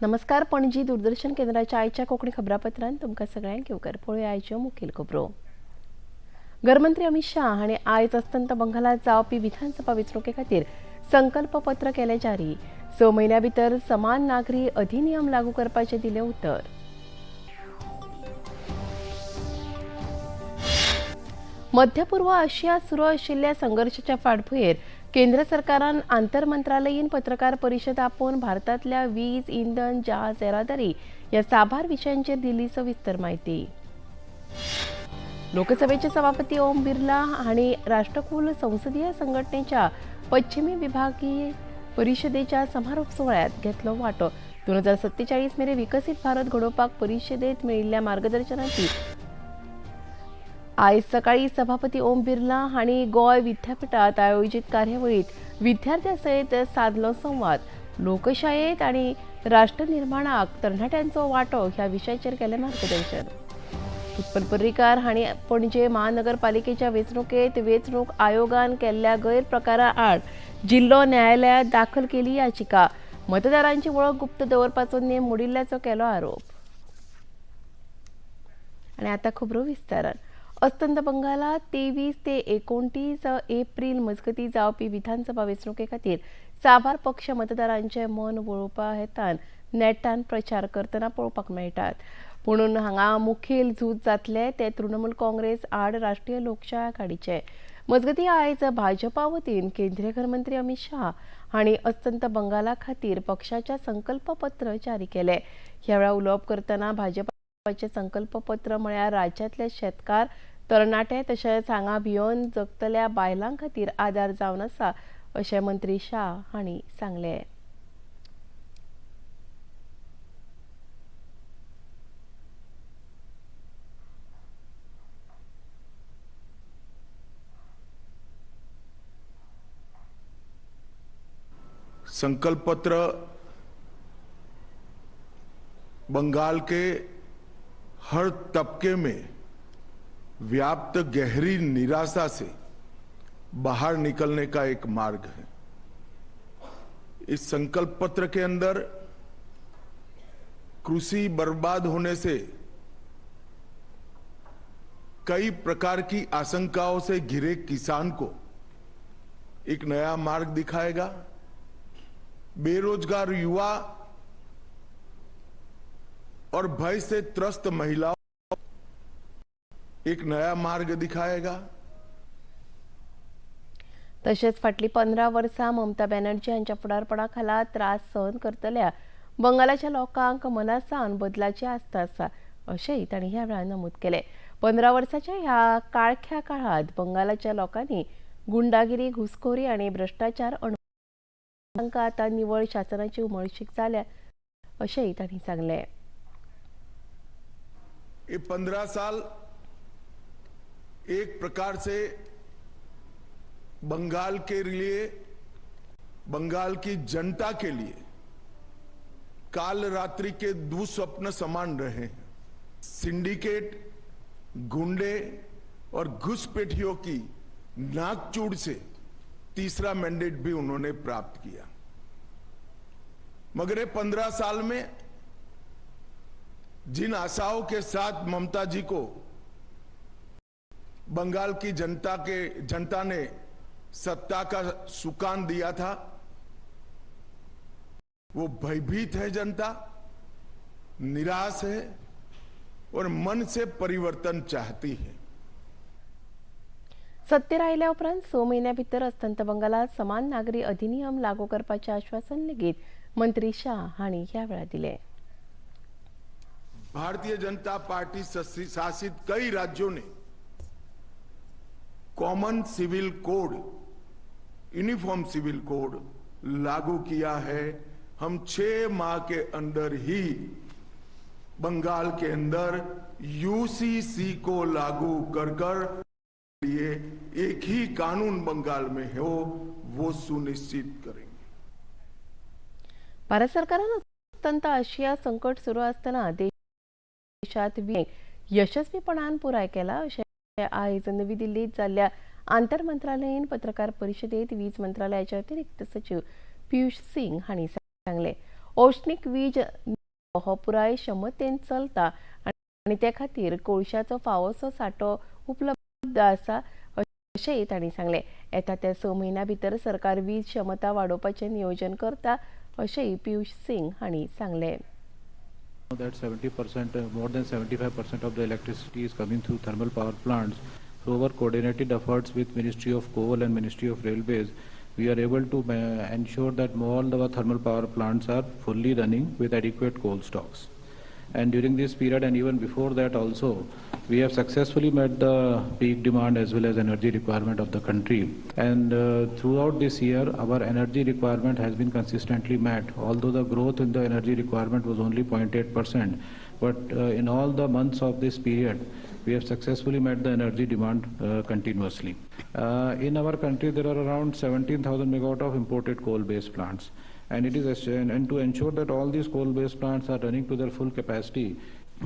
नमस्कार. पणजी दूरदर्शन केंद्राच्या आयच्या कोकणी खबरापत्रांत तुमकां सगळ्यांक येवकार. पळोवया आयच्यो मुखेल खबरो. गृहमंत्री अमित शाह हांणी आयज अस्तंत बंगालात जावपी विधानसभा वेंचणुके खातीर संकल्प पत्र केलें जारी. 6 म्हयन्यां भितर समान नागरी अधिनियम लागू करपाचें दिलें उतर. मध्य पूर्व आशियांत सुरू आशिल्ल्या संघर्शाच्या फाटभुंयेर केंद्र सरकारान आंतरमंत्रालयीन पत्रकार परिशद आपोवन भारतांतल्या वीज, इंधन, जहाज येरादारी ह्या साबार विशयांचेर दिली सविस्तर म्हायती. लोकसभेचे सभापती ओम बिर्ला हांणी राष्ट्रकुल संसदीय संघटनेच्या पश्चिमी विभागीय परिशदेच्या समारोप सुवाळ्यात घेतलो वांटो. 2047 मेरेन विकसीत भारत घडोवपाक परिशदेंत मेळिल्ल्या मार्गदर्शनाची आयज सकाळी सभापती ओम बिर्ला हांणी गोंय विद्यापीठात आयोजित कार्यावळीत विद्यार्थ्यां सयत साधलो संवाद. लोकशायेंत आनी राष्ट्र निर्माणाक तरणाट्यांचो वांटो ह्या विशयाचेर केलें मार्गदर्शन. उत्पल पर्रीकार हांणी पणजे महानगरपालिकेच्या वेंचणुकेंत वेंचणूक आयोगान केल्ल्या गैरप्रकारा आड जिल्लो न्यायालयात दाखल केली याचिका. मतदारांची वळख गुप्त दवरपाचो नेम मोडिल्ल्याचो केलो आरोप. आनी आतां खबरो विस्तारान. अस्तंत बंगालात 23 ते 29 एप्रील मजगतीं जावपी विधानसभा वेंचणुके खातीर साबार पक्ष मतदारांचे मन वळोवपा हेतान नेटान प्रचार करतना पळोवपाक मेळटात. पूण हांगा मुखेल झूज जातले ते तृणमूल काँग्रेस आड राष्ट्रीय लोकशाय आघाडीचे. मजगतीं आयज भाजपा वतीन केंद्रीय गृहमंत्री अमित शाह हांणी अस्तंत बंगाला खातीर पक्षाच्या संकल्प पत्र जारी केलें. ह्या वेळार उलोवप करतना भाजपाचें संकल्प पत्र म्हळ्यार राज्यांतले शेतकार, तरणाटे तशेंच हांगा भियोन जगतल्या बायलां खातीर आदार जावन आसा अशें मंत्री शाह हांणी सांगलें. संकल्प पत्र बंगाल के हर तबके में व्याप्त गहरी निराशा से बाहर निकलने का एक मार्ग है. इस संकल्प पत्र के अंदर कृषि बर्बाद होने से कई प्रकार की आशंकाओं से घिरे किसान को एक नया मार्ग दिखाएगा. बेरोजगार युवा और भय से त्रस्त महिलाओं एक नया मार्ग दिखाएगा. तशेंच फाटली 15 वर्सां ममता बॅनर्जी हांच्या फुडारपणा खाला त्रास सहन करतल्या बंगालाच्या लोकांक मनासावन बदलाची आस्त आसा अशेंय तांणी ह्या वेळार नमूद केलें. 15 वर्सांच्या ह्या काळख्या काळात बंगालाच्या लोकांनी गुंडागिरी, घुसखोरी आनी भ्रष्टाचार तांकां आतां निवळ शासनाची उमळशीक जाल्या अशेंय तांणी सांगलें. ये 15 साल एक प्रकार से बंगाल के लिए, बंगाल की जनता के लिए काल रात्रि के दुस्वप्न समान रहे हैं. सिंडिकेट, गुंडे और घुसपैठियों की नाकचूड़ से तीसरा मैंडेट भी उन्होंने प्राप्त किया. मगर ये 15 साल में जिन आशाओं के साथ ममता जी को बंगाल की जनता ने सत्ता का सुकान दिया था, वो भयभीत है जनता, निराश है और मन से परिवर्तन चाहती है. सत्तेर आयल्या उपरांत 6 म्हयन्यां भितर अस्तंत बंगालात समान नागरी अधिनियम लागू करपाचें आश्वासन लेगीत मंत्री शाह हांणी ह्या वेळार दिलें. भारतीय जनता पार्टी शासित कई राज्यों ने common civil code, uniform civil code लागू किया है. हम 6 माह के अंदर ही बंगाल के अंदर यूसीसी को लागू कर लिए एक ही कानून बंगाल में हो वो सुनिश्चित करेंगे. भारत सरकारान अस्तंत आशिया संकट सुरू असताना देशात यशस्वीपणान पुराय केला अशें आयज नवी दिल्लीत जाल्ल्या आंतरमंत्रालयीन पत्रकार परिशदेत वीज मंत्रालयाचे अतिरिक्त सचिव पियुष सिंग हांणी सांगलें. औष्णिक वीज हो पुराय क्षमतेन चलता आनी त्या खातीर कोळशाचो फावोसो सांठो उपलब्ध आसा अशेंय तांणी सांगलें. येता त्या 6 म्हयन्यां भितर सरकार वीज क्षमता वाडोवपाचें नियोजन करता अशेंय पियुष सिंग हांणी सांगलें. That 70%, more than 75% of the electricity is coming through thermal power plants. So our coordinated efforts with Ministry of Coal and Ministry of Railways, we are able to ensure that all our thermal power plants are fully running with adequate coal stocks. And during this period and even before that also, we have successfully met the peak demand as well as energy requirement of the country. And throughout this year, our energy requirement has been consistently met, although the growth in the energy requirement was only 0.8%. But in all the months of this period, we have successfully met the energy demand continuously. In our country, there are around 17,000 megawatt of imported coal-based plants. And it is and to ensure that all these coal-based plants are running to their full capacity.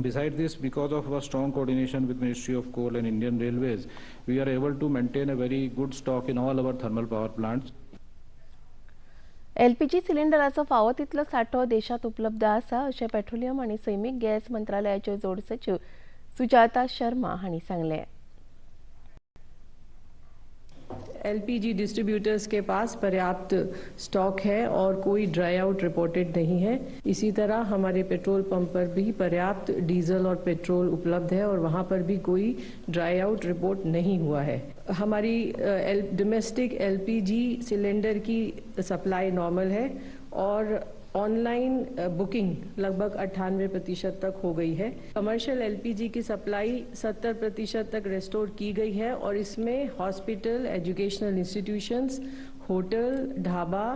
Besides this, because of our strong coordination with Ministry of Coal and Indian Railways, we are able to maintain a very good stock in all our thermal power plants. LPG सिलिंडराचो फावो तितलो सांठो देशात उपलब्ध आसा अशें petroleum आनी सैमीक गॅस मंत्रालयाच्यो जोड सचिव सुजाता शर्मा हांणी सांगलें. एलपीजी डिस्ट्रीब्यूटर्स के पास पर्याप्त स्टॉक है और कोई ड्राई आउट रिपोर्टेड नहीं है. इसी तरह हमारे पेट्रोल पंप पर भी पर्याप्त डीजल और पेट्रोल उपलब्ध है और वहां पर भी कोई ड्राई आउट रिपोर्ट नहीं हुआ है. हमारी डोमेस्टिक एलपीजी सिलेंडर की सप्लाई नॉर्मल है और ऑनलाइन बुकिंग लगभग 98% तक हो गई है. कमर्शियल एलपीजी की सप्लाई 70% तक रेस्टोर की गई है और इसमें hospital, educational institutions, hotel, dhaba,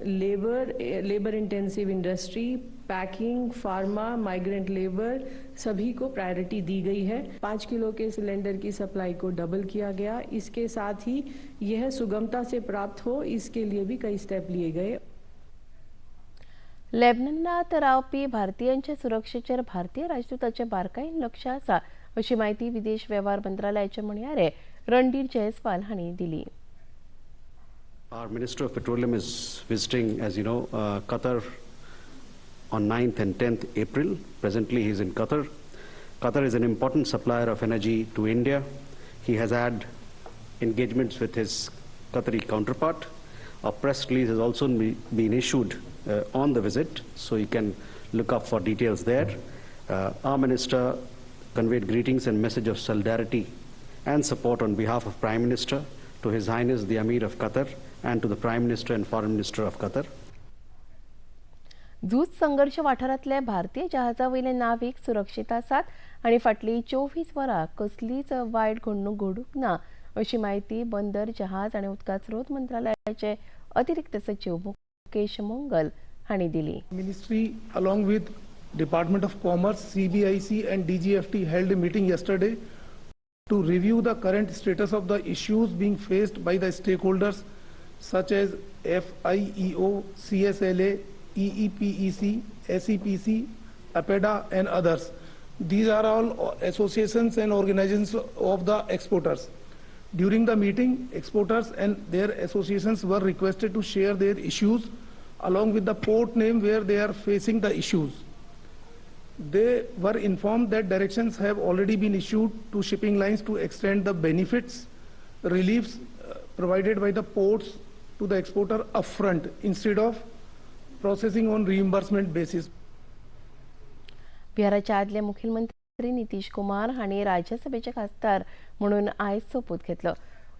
labour intensive industry, packing, pharma, migrant labour सभी को प्रायोरिटी दी गई है. 5 किलो के सिलेंडर की सप्लाई को डबल किया गया. इसके साथ ही यह सुगमता से प्राप्त हो इसके लिए भी कई स्टेप लिए गए. लेबननात रावपी भारतीयांच्या सुरक्षेचेर भारतीय राजदूताचें बारकायेन लक्ष आसा अशी माहिती विदेश वेव्हार मंत्रालयाचे म्हणयारे रणधीर जयस्वाल हांणी दिली. Our Minister of Petroleum is visiting, as you know, Qatar on 9th and 10th April. Presently, he is in Qatar. Qatar is an important supplier of energy to India. He has had engagements with his Qatari counterpart. A press release has also been issued on the visit, so you can look up for details there. Our Minister conveyed greetings and message of solidarity and support on behalf of Prime Minister to His Highness the Amir of Qatar and to the Prime Minister and Foreign Minister of Qatar. झूज संघर्ष वाठारांतले भारतीय जहाजावयले नावीक सुरक्षीत आसात आनी फाटली 24 वरां कसलीच वायट घडणूक घडूंक ना अशी माहिती बंदर, जहाज आनी उदका स्रोत मंत्रालयाचे अतिरिक्त सचिव मुकेश मंगल हांणी दिली. Ministry along with Department of Commerce, CBIC and DGFT held a meeting yesterday to review the current status of the issues being faced by the stakeholders such as FIEO, CSLA, EEPEC, SEPC, APEDA and others. These are all associations and organizations of the exporters. During the meeting, exporters and their associations were requested to share their issues along with the port name where they are facing the issues. They were informed that directions have already been issued to shipping lines to extend the benefits, reliefs provided by the ports to the exporter upfront instead of processing on reimbursement basis. बिहाराचे आदले मुखेलमंत्री नितीश कुमार हांणी राज्यसभेचे खासदार म्हणून आयज सोपूत घेतलो.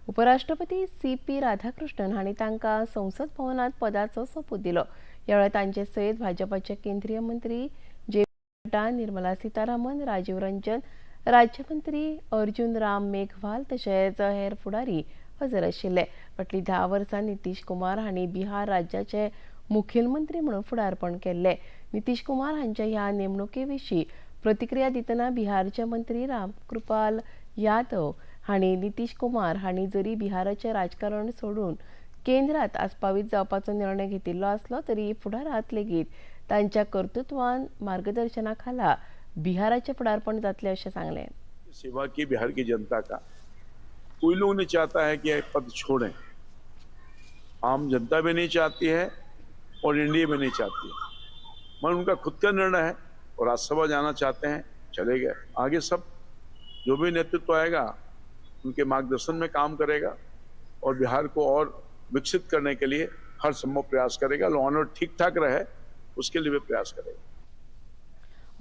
उपराष्ट्रपती CP राधाकृष्णन हांणी तांकां संसद भवनांत पदाचो सोपूत दिलो. ह्या वेळार तांचे सयत भाजपाचे केंद्रीय मंत्री जे. नड्डा, निर्मला सीतारामन, राजीव रंजन, राज्यमंत्री अर्जुन राम मेघवाल तशेंच हेर फुडारी हजर आशिल्ले. फाटलीं 10 वर्सां नितीश कुमार हांणी बिहार राज्याचे मुखेलमंत्री म्हणून फुडारपण केल्ले. नितीश कुमार हांच्या ह्या नेमणुके विशीं प्रतिक्रिया दितना बिहारचे मंत्री रामकृपाल यादव हांणी नितीश कुमार हांणी जरी बिहाराचें राजकारण सोडून केंद्रांत आस्पावीत जावपाचो निर्णय घेतिल्लो आसलो तरी फुडारांत लेगीत तांच्या कर्तृत्वान मार्गदर्शना खाला बिहाराचे फुडारपण जातले अशें सांगलें. सेवा की बिहार की जनता का कोई लोग नहीं चाहता है कि यह पद छोड़ें. आम जनता भी नहीं चाहती है और एनडीए में नहीं चाहती है। मगर उनका खुद का निर्णय है और राज्यसभा जाना चाहते हैं, चले गए। आगे सब जो भी नेतृत्व आएगा उनके मार्गदर्शन में काम करेगा और बिहार को और विकसित करने के लिए हर संभव प्रयास करेगा। लॉ एंड ऑर्डर ठीक ठाक रहे उसके लिए भी प्रयास करेगा।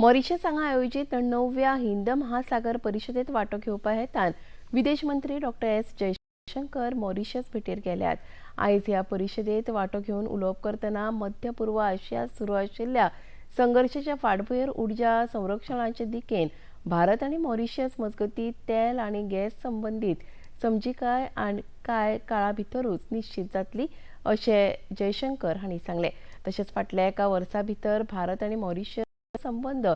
मॉरिशस हांगा आयोजित 9व्या हिंद महासागर परिषदेत वांटो घेवपा हेतान विदेश मंत्री डॉक्टर एस जयशंकर मॉरिशस भेटेर गेल्यात। आयज ह्या परिषदेत वांटो घेवन उलोवप करतना मध्य पूर्व आशियांत सुरू आशिल्ल्या संघर्शाच्या फाटभुंयेर उर्जा संरक्षणाचे दिकेन भारत आनी मॉरिशस मजगतीं तेल आनी गॅस संबंदीत समजिकाय कांय काळा भितरूच निश्चित जातली अशें जयशंकर हांणी सांगलें। तशेंच फाटल्या एका वर्सा भितर भारत आनी मॉरिशस संबंध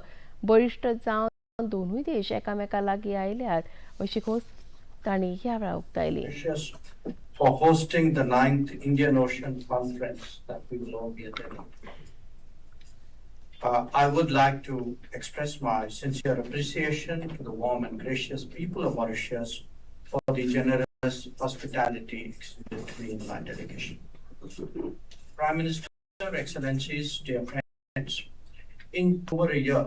बळिश्ट जावन दोनूय देश एकामेका लागीं आयल्यात अशी खोस तांणी ह्या वेळार उक्तायली। For hosting the 9th Indian Ocean Conference that we will all be attending. I would like to express my sincere appreciation to the warm and gracious people of Mauritius for the generous hospitality extended to me in my delegation. Prime Minister, Excellencies, dear friends, in over a year,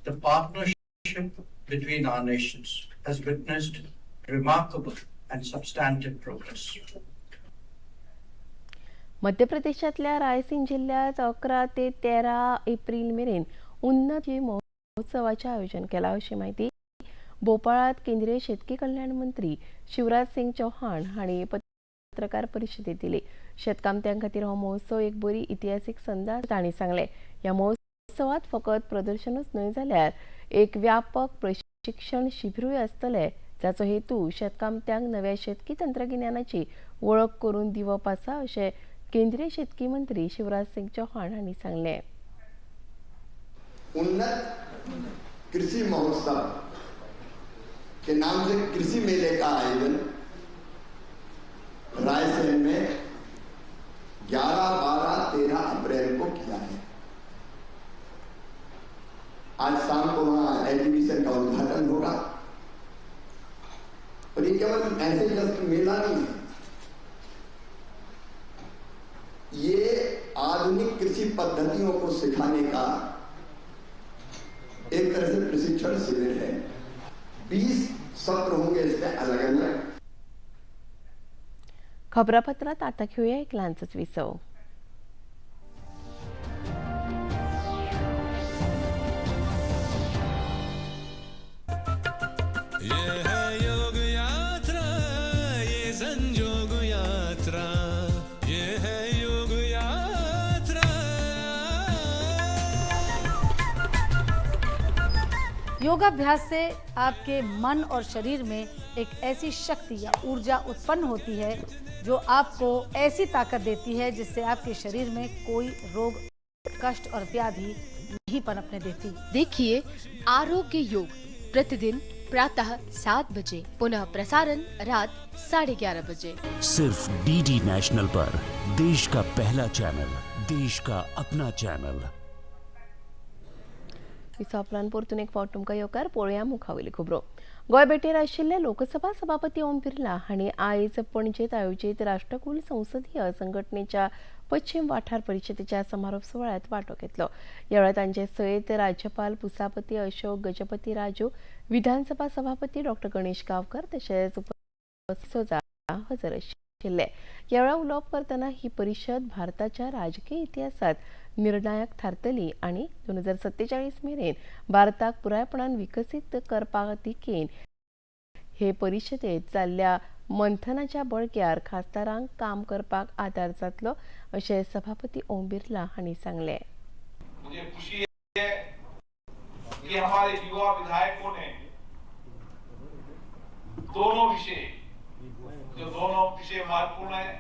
the partnership between our nations has witnessed remarkable and substantive progress. मध्य प्रदेशातल्या रायसीन जिल्ह्यात 11 ते 13 April मेरेन उन्नत महोत्सवाचे आयोजन केला अशी माहिती भोपाळात केंद्रीय शेतकी कल्याण मंत्री शिवराज सिंग चौहान हांणी पत्रकार परिशदेत दिली। शेतकामत्यां खातीर हो महोत्सव एक बरी इतिहासीक संद तांणी सांगले। ह्या महोत्सवात फकत प्रदर्शनूच न्हय जाल्यार एक व्यापक प्रशिक्षण शिबिरूय आसतले जाचो हेतू शेतकामत्यांक नव्या शेतकी तंत्रगिन्यानाची वळख करून दिवप आसा अशें केंद्रीय शेतकी मंत्री शिवराज सिंग चौहान हांणी सांगलें। उन्नत कृषि महोत्सव के नाम से कृषि मेले का आयोजन रायसेन में 11, 12, 13 अप्रैल को किया है। आज शाम को वहां एग्जीबिशन का उद्घाटन होगा और ये केवल ऐसे जस्ट मेला नहीं है, ये आधुनिक कृषि पद्धतियों को सिखाने का एक तरह से प्रशिक्षण शिविर है। 20 सत्र होंगे इसमें अलग अलग। खबरापत्रात आता घेऊया एक लहानसंच विसव। योगाभ्यास से आपके मन और शरीर में एक ऐसी शक्ति या ऊर्जा उत्पन्न होती है जो आपको ऐसी ताकत देती है जिससे आपके शरीर में कोई रोग, कष्ट और व्याधि नहीं पनपने देती। देखिए आरोग्य योग प्रतिदिन प्रातः 7 बजे, पुनः प्रसारण रात 11:30 बजे, सिर्फ डीडी नेशनल पर। देश का पहला चैनल, देश का अपना चॅनल। विसापलान परतून एक फावट तुमकां येवकार पळोवया मुखावेली खबरो। गोंय भेटेर आशिल्ले लोकसभा सभापती ओम बिर्ला हांणी आयज पणजेत आयोजीत राष्ट्रकुल संसदीय संघटनेच्या पश्चिम वाठार परिशदेच्या समारोप सुवाळ्यात वांटो घेतलो। ह्या वेळार तांचे सयत राज्यपाल पुसापती अशोक गजपती राजू, विधानसभा सभापती डॉक्टर गणेश गांवकर तशेंच उपस्थित हजर आशिल्ले। ह्या वेळार उलोवप करतना ही परिशद भारताच्या राजकीय इतिहासात निर्णायक थारतली आणि 2047 मेरेन भारताक पुरायपणान विकसीत करपा दिकेन हे परिशदेत जाल्ल्या मंथनाच्या बळग्यार खासदारांक काम करपाक आदार जातलो अशें सभापती ओम बिर्ला हांणी सांगलें। मुझे खुशी है कि हमारे युवा विधायकों ने दोनों विषय महत्वपूर्ण है।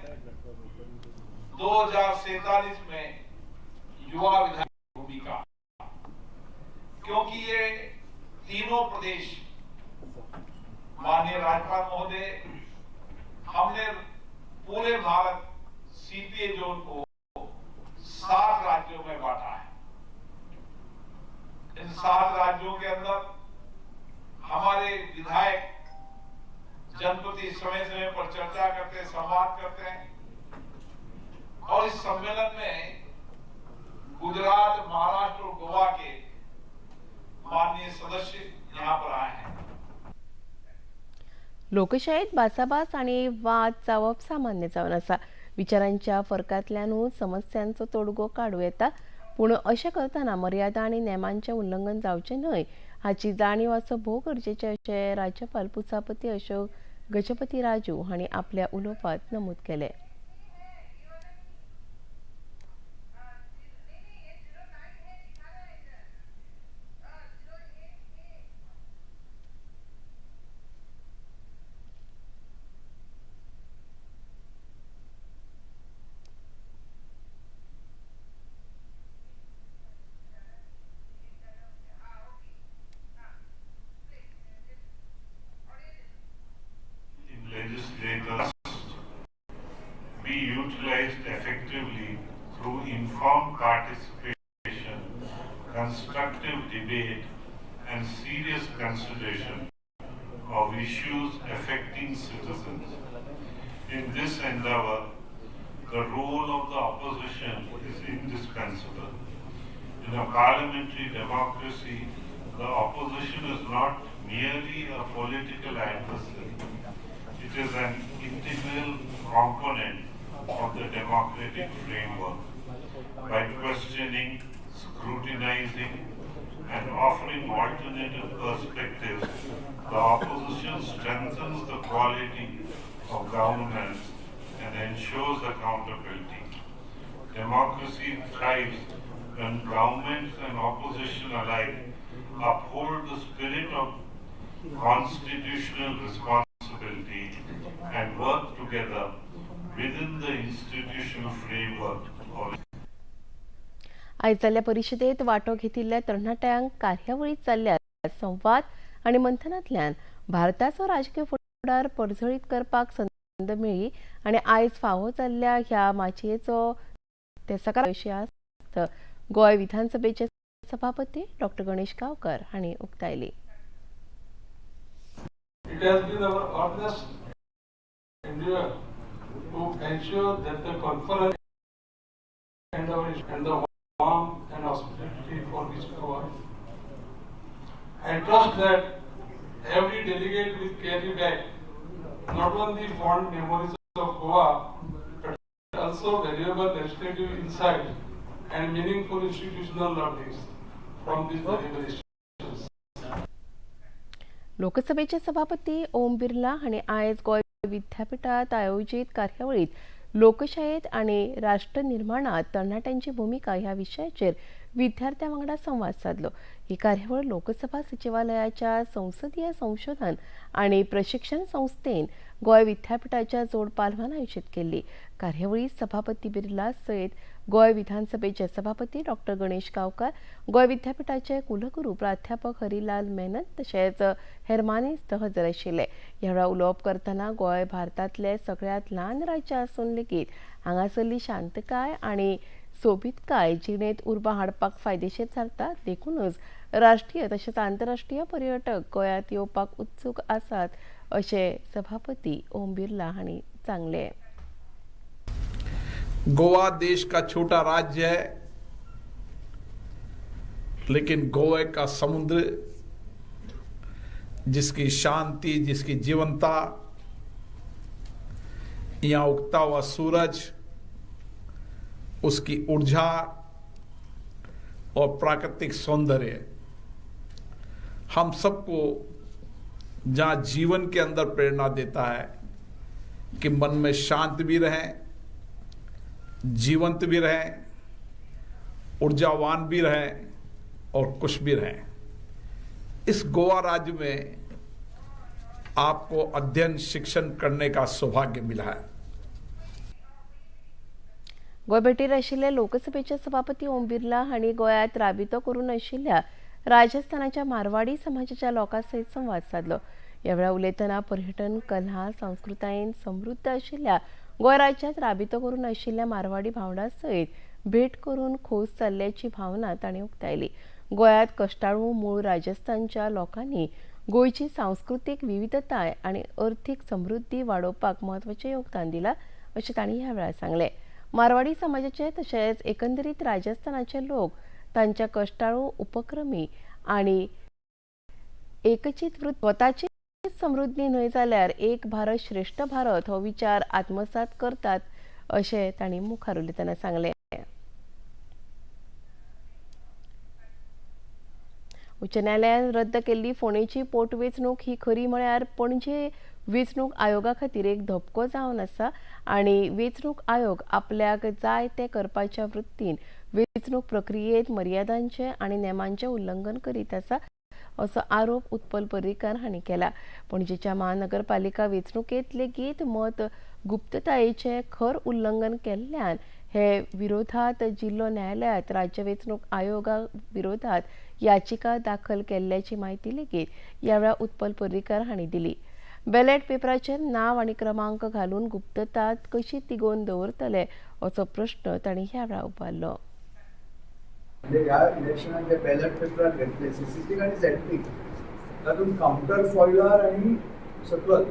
2047 में युवा विधायक भूमिका, क्योंकि ये तीनों प्रदेश माननीय राज्यपाल महोदय, हमने पूरे भारत सीपीए जोन को 7 राज्यों में बांटा है। इन 7 राज्यों के अंदर हमारे विधायक जनप्रति समय समय पर चर्चा करते, संवाद करते हैं और इस सम्मेलन में गुजरात, महाराष्ट्र और गोवा के माननीय सदस्य यहाँ पर आए हैं। लोकशायेत भासाभास आणि वाद जावप सामान्य जावन आसा. विचारांच्या फरकांतल्यानूच समस्यांचो तोडगो काडूं येता. पूण अशें करतना मर्यादा आनी नेमांचें उल्लंघन जावचें न्हय हाची जाणीव आसप भोव गरजेचें अशें राज्यपाल पुसापती अशोक गजपती राजू हांणी आपल्या उलोवपांत नमूद केलें. Legislators be utilized effectively through informed participation, constructive debate, and serious consideration of issues affecting citizens. In this endeavor, the role of the opposition is indispensable. In a parliamentary democracy, the opposition is not merely a political adversary. It is an integral component of the democratic framework. By questioning, scrutinizing, and offering alternative perspectives, the opposition strengthens the quality of governance and ensures accountability. Democracy thrives when governments and opposition alike uphold the spirit of constitutional responsibility and work together within the institutional framework of. आयज जाल्ल्या परिशदेंत वांटो घेतिल्ल्या तरणाट्यांक कार्यावळींत जाल्ल्या संवाद आनी मंथनांतल्यान भारताचो राजकीय फुडार परजळीत करपाक संद मेळ्ळी आनी आयज फावो जाल्ल्या ह्या माचयेचो ते सकारात्मक गोंय विधानसभेचे सभापती डॉ. गणेश गांवकर हांणी उक्तायली. It has been our earnest endeavor to ensure that the conference and the warmth and hospitality for which Goa. I trust that every delegate will carry back not only fond memories of Goa, but also valuable legislative insight and meaningful institutional learnings from these deliberations. लोकसभेचे सभापती ओम बिर्ला हांणी आयज गोंय विद्यापीठांत आयोजीत कार्यावळींत लोकशायेत आनी राष्ट्र निर्माणांत तरणाट्यांची भूमिका ह्या विशयाचेर विद्यार्थ्यां वांगडा संवाद साधलो. ही कार्यावळ लोकसभा सचिवालयाच्या संसदीय संशोधन आनी प्रशिक्षण संस्थेन गोंय विद्यापीठाच्या जोड पालवान आयोजीत केल्ली. कार्यावळींत सभापती बिर्ला सयत गोंय विधानसभेचे सभापती डॉ. गणेश गांवकार, गोंय विद्यापीठाचे कुलगुरू प्राध्यापक हरिलाल मेनन तशेंच हेर मानेस्त हजर आशिल्ले. ह्या वेळार उलोवप करतना गोंय भारतांतलें सगळ्यांत ल्हान राज्य आसून लेगीत हांगासरली शांतकाय आनी सोबीतकाय जिणेंत उर्बा हाडपाक फायदेशीर थारता. देखूनच राष्ट्रीय तशेंच आंतरराष्ट्रीय पर्यटक गोंयांत येवपाक उत्सूक आसात अशें सभापती ओम बिर्ला हांणी सांगलें. गोवा देश का छोटा राज्य है, लेकिन गोवा का समुद्र, जिसकी शांति, जिसकी जीवंतता, यहाँ उगता हुआ सूरज, उसकी ऊर्जा और प्राकृतिक सौंदर्य हम सबको जहाँ जीवन के अंदर प्रेरणा देता है कि मन में शांत भी रहें, जीवंत भी रहें, ऊर्जावान भी रहें और खुश भी रहें. इस गोवा राज्य में आपको अध्ययन शिक्षण करने का सौभाग्य मिला है. गोंय भेटीर आशिल्ले लोकसभेचे सभापती ओम बिर्ला हांणी गोंयांत राबितो करून आशिल्ल्या राजस्थानाच्या मारवाडी समाजाच्या लोकां सयत संवाद साधलो. ह्या वेळार उलयतना पर्यटन, कला, संस्कृतायेन समृद्ध आशिल्ल्या गोंय राज्यांत राबितो करून आशिल्ल्या मारवाडी भावंडां सयत भेट करून खोस जाल्ल्याची भावना तांणी उक्तायली. गोंयांत कश्टाळू मूळ राजस्थानच्या लोकांनी गोंयची सांस्कृतीक विविधताय आनी अर्थीक समृद्धी वाडोवपाक म्हत्वाचें योगदान दिलां अशें तांणी ह्या वेळार सांगलें. मारवाडी समाजाचे तसेच एकंदरीत राजस्थानाचे लोक तांच्या कष्टाळू उपक्रमी आणि एकचित स्वताची समृद्धी न्हय जाल्यार एक भारत श्रेष्ठ भारत हो विचार आत्मसात करतात अशें तांणी मुखार उलयतना सांगलें. उच्च न्यायालयान रद्द केल्ली फोंडेची पोटवेंचणूक ही खरी म्हळ्यार पणजे वेंचणूक आयोगा खातीर एक धपको जावन आसा आनी वेंचणूक आयोग आपल्याक जाय तें करपाच्या वृत्तीन वेंचणूक प्रक्रियेंत मर्यादांचें आनी नेमांचें उल्लंघन करीत आसा असो आरोप उत्पल पर्रीकार हांणी केला. पणजेच्या महानगरपालिका वेंचणुकेंत लेगीत मत गुप्ततायेचें खर उल्लंघन केल्ल्यान हे विरोधात जिल्लो न्यायालयात राज्य वेंचणूक आयोगा विरोधात याचिका दाखल केल्ल्याची माहिती लेगीत ह्या वेळार उत्पल पर्रीकार हांणी दिली. बॅलेट पेपराचेर नांव आनी क्रमांक घालून गुप्तता कशी तिगोवन दवरतले असो प्रश्न तांणी ह्या वेळार उबारलो. म्हणजे ह्या इलेक्शनात जे बॅलेट पेपरार घेतले सीसीटी आनी झेडपी तातूंत कावंटर फॉयलार आनी सकल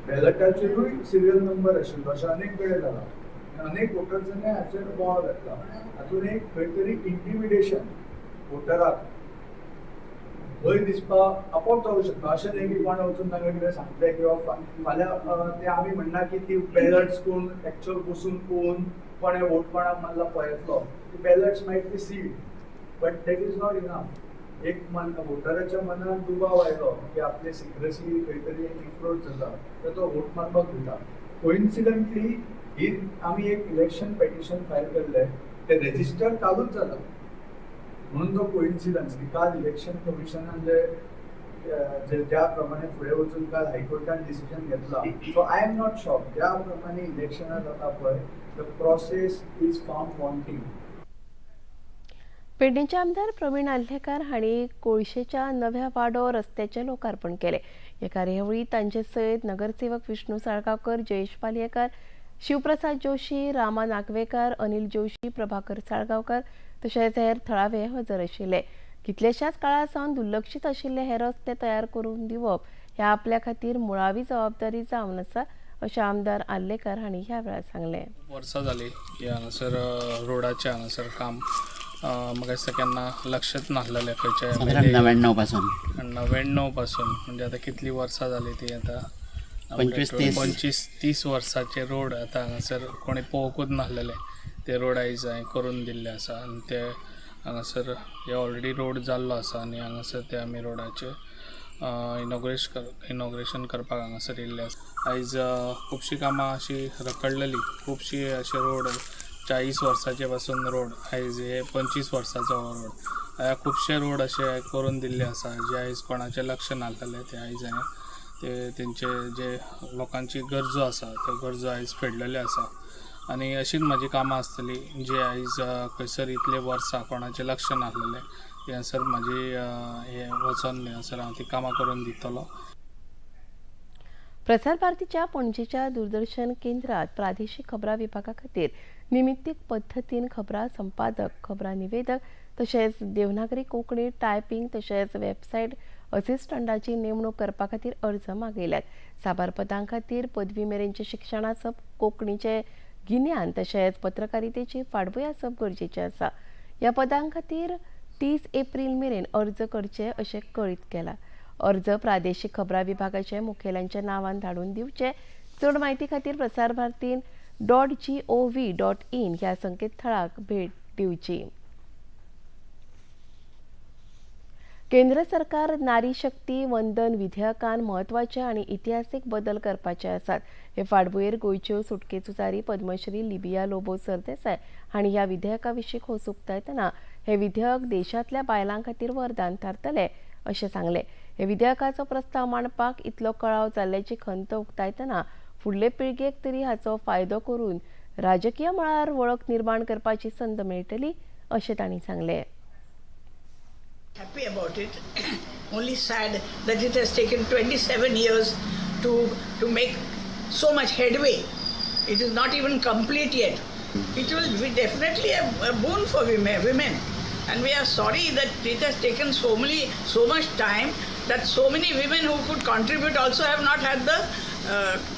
बॅलेटाचेरूय सिरियल नंबर आशिल्लो अशें अनेक कडेन जाला. अनेक वोटर्सांनी हाचेर बोवाळ घातला. हातूंत एक खंय तरी इंटिमिडेशन वोटराक भंय दिसपाक आपोवप जावंक शकता. अशें न्हय की कोण वचून तांकां कितें सांगतले किंवा फाल्यां ते आमी म्हणना की ती बॅलट्स कोण एक्चुअल बसून पळोवन कोणें वोट कोणाक मारला पळयतलो. ती ballots might be sealed but that is not enough. एक वोटराच्या मनात दुबाव आयलो की आपली सिक्रेसी खंय तरी इन्फ्रोड जाता तर तो वोट मारपाक दिता. कोइन्सिडंटली ही आमी एक इलेक्शन पेटिशन फायल केल्ले ते रेजिस्टर कालूच जाला म्हणून तो कोइन्सिडन्स की काल इलेक्शन कमिशनान जे ज्या प्रमाणे फुडें वचून काल हायकोर्टान डिसिजन घेतला. So I am not shock. ज्या प्रमाणे इलेक्शनां जाता पळय द प्रोसेस इज फार्म वॉन्टिंग. पेडणेचे आमदार प्रवीण आल्हेकार हांणी कोळशेच्या नव्या वाडो रस्त्याचें लोकार्पण केलें. ह्या कार्यावळीत तांचे सयत नगरसेवक विष्णू साळगांवकर, जयेश पालयेकार, शिवप्रसाद जोशी, रामा नागवेकार, अनिल जोशी, प्रभाकर साळगांवकर तशेंच हेर थळावे हजर आशिल्ले. कितलेशाच काळा सावन दुर्लक्षीत आशिल्ले हे रस्ते तयार करून दिवप ह्या आपल्या खातीर मुळावी जबाबदारी जावन आसा अशें आमदार आल्लेकार हांणी ह्या वेळार सांगलें. वर्सां जालीं हांगासर रोडाचें हांगासर काम म्हाका दिसता केन्ना लक्षात नासलेलें खंयचे 99 पासून म्हणजे आतां कितलीं वर्सां जालीं ती आतां 25-30 वर्सांचे रोड आतां हांगासर कोणी पळोवंकूच नासलेले ते रोड आयज हांवें करून दिल्ले आसा आनी ते हांगासर हे ऑलरेडी रोड जाल्लो आसा आनी हांगासर ते आमी रोडाचे इनॉग्रेशन करपाक हांगासर येयल्ले आसा. आयज खुबशीं कामां अशीं रखडलेलीं, खुबशीं अशे रोड 40 वर्सांचे पासून रोड आयज हे 25 वर्सांचो रोड खुबशे रोड अशे करून दिल्ले आसा जे आयज कोणाचें लक्ष नासलेले ते आयज हांवें ते तेंचे जे लोकांची गरजो आसा त्यो गरजो आयज फेडलेले आसा. आनी अशीच म्हजी कामां आसतलीं जे आयज खंयसर इतले वर्सां कोणाचें लक्ष नासलेलें ते हांगासर म्हाजी हे वचोन हांगासर हांव ती कामां करून दितलो. प्रसार भारतीच्या पणजेच्या दूरदर्शन केंद्रात प्रादेशीक खबरां विभागा खातीर निमित्तीक पद्दतीन खबरां संपादक, खबरां निवेदक तशेंच देवनागरी कोंकणी टायपिंग तशेंच वेबसायट असिस्टंटाची नेमणूक करपा खातीर अर्ज मागयल्यात. साबार पदां खातीर पदवी मेरेनचें शिक्षण आसप, कोंकणीचें गिन्यान तशेंच पत्रकारितेची फाटभूंय आसप गरजेचें आसा. ह्या पदां खातीर 30 एप्रील मेरेन अर्ज करचे अशें कळीत केलां. अर्ज प्रादेशीक खबरां विभागाचे मुखेल्यांच्या नांवान धाडून दिवचे. चड म्हायती खातीर प्रसार भारतीन .gov.in ह्या संकेतथळाक भेट दिवची. केंद्र सरकार नारी शक्ती वंदन विधेयकान म्हत्वाचे आनी इतिहासीक बदल करपाचे आसात. हे फाटभुंयेर गोंयच्यो सुटकेचो जारी पद्मश्री लिबिया लोबो सरदेसाय हांणी ह्या विधेयका विशीं खोस उक्तायतना हे विधेयक देशांतल्या बायलां खातीर वरदान थारतलें अशें सांगलें. हे विधेयकाचो प्रस्ताव मांडपाक इतलो कळाव जाल्ल्याची खंत उक्तायतना फुडले पिळगेक तरी हाचो फायदो करून राजकीय मळार वळख निर्माण करपाची संद मेळटली अशें तांणी सांगलें. Happy about it. Only sad that it has taken 27 years to make so much headway. It is not even complete yet. It will be definitely a boon for women. And we are sorry that it has taken so much time that so many women who could contribute also have not had the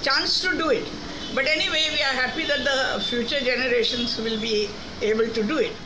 chance to do it. But anyway, we are happy that the future generations will be able to do it.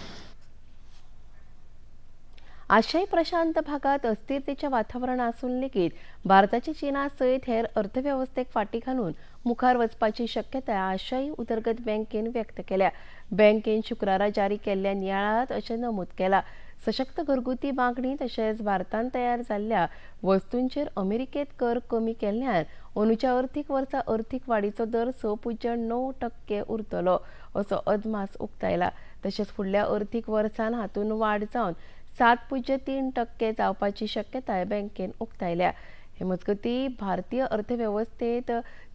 आशियाई प्रशांत भागात अस्थिरतेच्या वातावरण असून लेगीत भारताची चीनासयत हेर अर्थव्यवस्थेक फाटी घालून मुखार वचपाची शक्यताय आशियाई उदरगत बँकेन व्यक्त केल्या. बँकेन शुक्रारा जारी केल्ल्या नियाळात अशें नमूद केला. सशक्त घरगुती मागणी तशेंच भारतांत तयार जाल्ल्या वस्तूंचेर अमेरिकेत कर कमी केल्ल्यान अंदूच्या अर्थीक वर्सा अर्थीक वाडीचो दर 6.9% उरतलो असो अदमास उक्तायला. तशेंच फुडल्या अर्थीक वर्सान हातूंत वाड जावन 7.3% जावपाची शक्यताय बँकेन उक्तायल्या. हे मजगती भारतीय अर्थव्यवस्थेत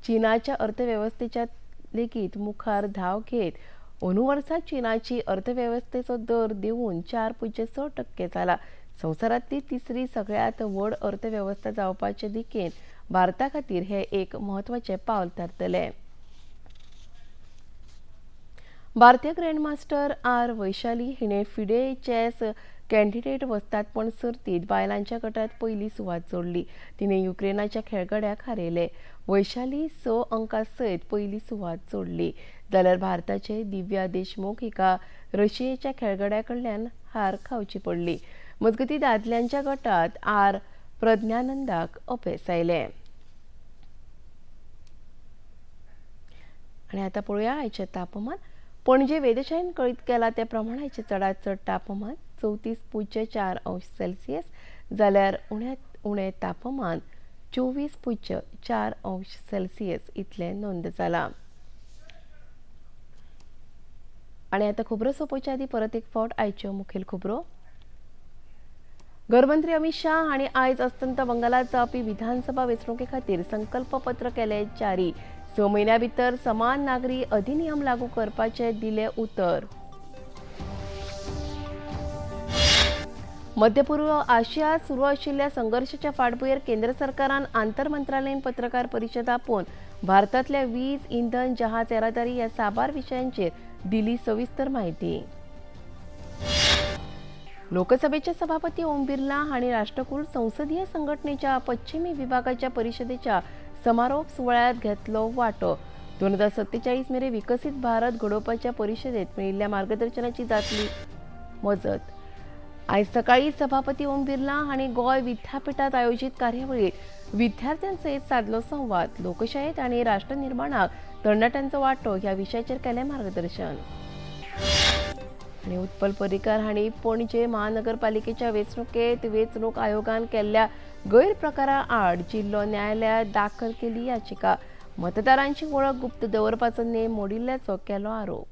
चीनाच्या अर्थव्यवस्थेच्या लेगीत मुखार धाव घेत अंदू वर्सा चीनाची अर्थव्यवस्थेचो दर देंवून 4.6% जाला. संवसारांतली तिसरी सगळ्यांत व्हड अर्थव्यवस्था जावपाचे दिकेन भारता खातीर हे एक म्हत्वाचें पावल थारतलें. भारतीय ग्रँडमास्टर आर वैशाली हिणें फिडे चॅस कॅन्डिडेट वस्तादपण सर्तीत बायलांच्या गटात पयली सुवात जोडली. तिणें युक्रेनाच्या खेळगड्याक हारयले. वैशाली 6 अंकां सयत पयली सुवात जोडली. जाल्यार भारताचे दिव्या देशमुख हिका रशियेच्या खेळगड्या कडल्यान हार खावची पडली. मजगती दादल्यांच्या गटात आर प्रज्ञानंदाक अपेस आयले. आनी आतां पळोवया आयचें तापमान. पणजे वेधशाळेन कळीत केला ते प्रमाण आयचें चडांत चड तापमान 34.4 अंश सेल्सियस जाल्यार उण्यांत उणें तापमान 24.4 अंश सेल्सियस इतलें नोंद जालां. आनी आतां खबरो सोंपोवचे आदीं परत एक फावट आयच्यो मुखेल खबरो. गृहमंत्री अमित शाह हांणी आयज अस्तंत बंगालात जावपी विधानसभा वेंचणुके खातीर संकल्प पत्र केलें जारी. 6 म्हयन्यां भितर समान नागरी अधिनियम लागू करपाचें दिलें उतर. मध्य पूर्व आशियांत सुरू आशिल्ल्या संघर्शाच्या फाटभुंयेर केंद्र सरकारान आंतरमंत्रालयीन पत्रकार परिशद आपोवन भारतांतल्या वीज, इंधन, जहाज येरादारी ह्या साबार विशयांचेर दिली सविस्तर म्हायती. लोकसभेचे सभापती ओम बिर्ला हांणी राष्ट्रकुल संसदीय संघटनेच्या पश्चिमी विभागाच्या परिशदेच्या समारोप सुवाळ्यात घेतलो वांटो. 2047 मेरेन विकसीत भारत घडोवपाच्या परिशदेंत मेळिल्ल्या मार्गदर्शनाची जातली मजत. आयज सकाळी सभापती ओम बिर्ला हांणी गोंय विद्यापीठांत आयोजीत कार्यावळीत विद्यार्थ्यांसयत साधलो संवाद. लोकशायेत आनी राष्ट्र निर्माणाक तरणाट्यांचो वांटो ह्या विशयाचेर केलें मार्गदर्शन. आनी उत्पल पर्रीकार हांणी पणजे महानगरपालिकेच्या वेंचणुकेंत वेंचणूक आयोगान केल्ल्या गैरप्रकारा आड जिल्लो न्यायालयात दाखल केली याचिका. मतदारांची वळख गुप्त दवरपाचो नेम मोडिल्ल्याचो केलो आरोप.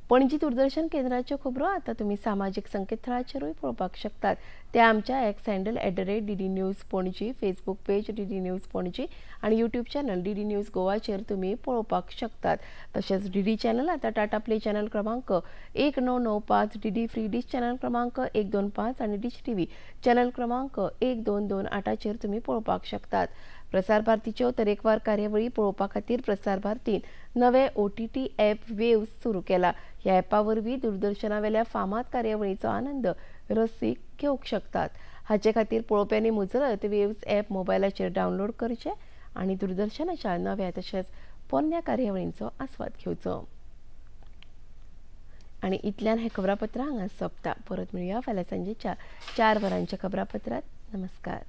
पणजी दूरदर्शन केंद्राच्यो खबरो आतां तुमी सामाजीक संकेतथळाचेरूय पळोवपाक शकतात. ते आमच्या x handle @DD news Panaji, Facebook page DD news Panaji आनी यूट्यूब चॅनल DD न्यूज गोवाचेर तुमी पळोवपाक शकतात. तशेंच DD चॅनल आतां टाटा प्ले चॅनल क्रमांक 1995, DD फ्री डिश चॅनल क्रमांक 125 आनी डिश TV चॅनल क्रमांक 1228चेर तुमी पळोवपाक शकतात. प्रसार भारतीच्यो तरेकवार कार्यावळी पळोवपा खातीर प्रसार भारतीन नवें OTT ॲप वेव्स सुरू केला. ह्या ॲपा वरवीं दूरदर्शनावेल्या फामाद कार्यावळींचो आनंद रसीक घेवंक शकतात. हाचे खातीर पळोवप्यांनी मुजरत वेव्स ॲप मोबायलाचेर डावनलोड करचें आनी दूरदर्शनाच्या नव्या तशेंच पोरन्या कार्यावळींचो आस्वाद घेवचो. आनी इतल्यान हें खबरापत्र हांगा सोंपता. परत मेळुया फाल्यां सांजेच्या 4 वरांच्या खबरापत्रांत. नमस्कार.